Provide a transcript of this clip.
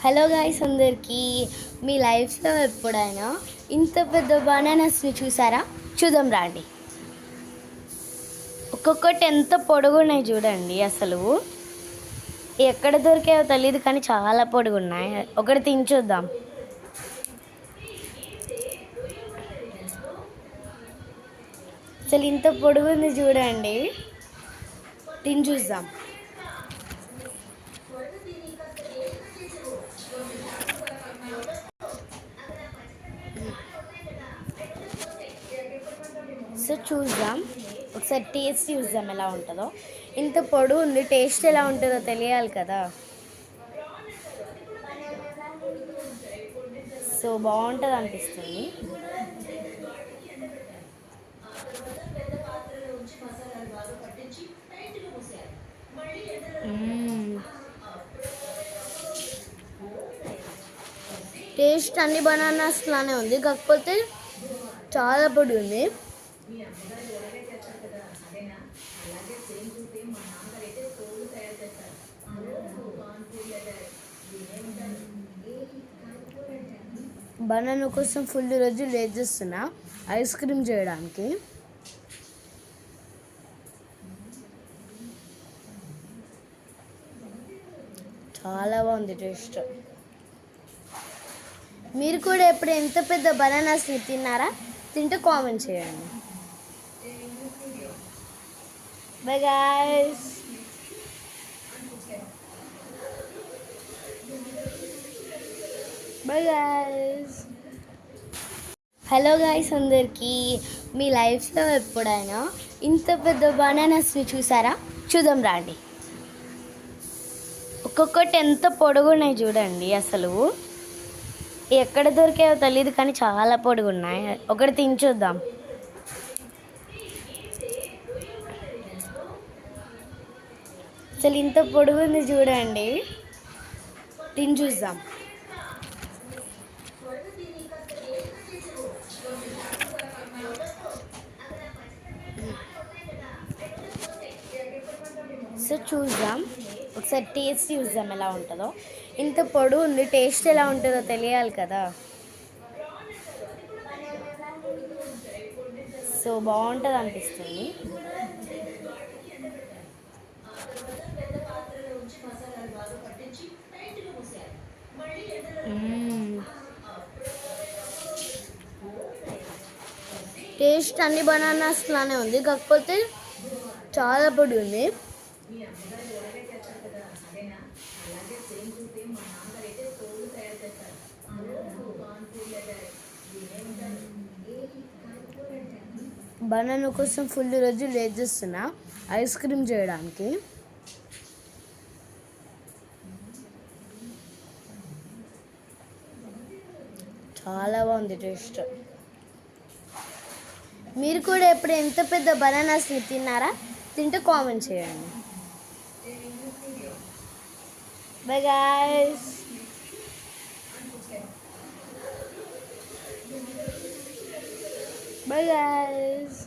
Hello guys అందరికీ. మీ లైఫ్లో ఎప్పుడైనా ఇంత పెద్ద బనానాస్ని చూసారా? చూద్దాం రండి. ఒక్కొక్కటి ఎంత పొడుగున్నాయి చూడండి. అసలు ఎక్కడ దొరికాయో తెలియదు కానీ చాలా పొడుగున్నాయి. ఒకటి తిని చూద్దాం. అసలు ఇంత పొడుగుంది చూడండి. తిని చూద్దాం. సో చూద్దాం, ఒకసారి టేస్ట్ చూద్దాం ఎలా ఉంటుందో. ఇంత పొడుగు ఉంది, టేస్ట్ ఎలా ఉంటుందో తెలియాలి కదా. సో బాగుంటుంది అనిపిస్తుంది. టేస్ట్ అన్ని బనానాస్ లానే ఉంది, కాకపోతే చాలా పొడి ఉంది. బనానా కోసం ఫుల్ రోజు వెయిట్ చేస్తున్నా ఐస్ క్రీమ్ చేయడానికి. చాలా బాగుంది టేస్ట్. మీరు కూడా ఎప్పుడు ఎంత పెద్ద బనానాస్ని తిన్నారా? తింటే కామెంట్ చేయండి. By guys. By guys. Hello guys అందరికీ. మీ లైఫ్లో ఎప్పుడైనా ఇంత పెద్ద బనానాస్ని చూసారా? చూద్దాం రండి. ఒక్కొక్కటి ఎంత పొడుగున్నాయి చూడండి. అసలు ఎక్కడ దొరికాయో తెలియదు కానీ చాలా పొడుగున్నాయి. ఒకటి తిని చూద్దాం. అసలు ఇంత పొడుగుంది చూడండి. తిని చూద్దాం. సో చూద్దాం, ఒకసారి టేస్ట్ చూద్దాం ఎలా ఉంటుందో. ఇంత పొడుగు ఉంది, టేస్ట్ ఎలా ఉంటుందో తెలియాలి కదా. సో బాగుంటుంది అనిపిస్తుంది. టేస్ట్ అన్ని బనానాస్ లానే ఉంది, కాకపోతే చాలా పొడి ఉంది. బనానా కోసం ఫుల్ రోజు వెయిట్ చేస్తున్నా ఐస్ క్రీమ్ చేయడానికి. చాలా బాగుంది టేస్ట్. మీరు కూడా ఎప్పుడు ఎంత పెద్ద బనానాస్ని తిన్నారా? తింటే కామెంట్ చేయండి. By guys. By guys.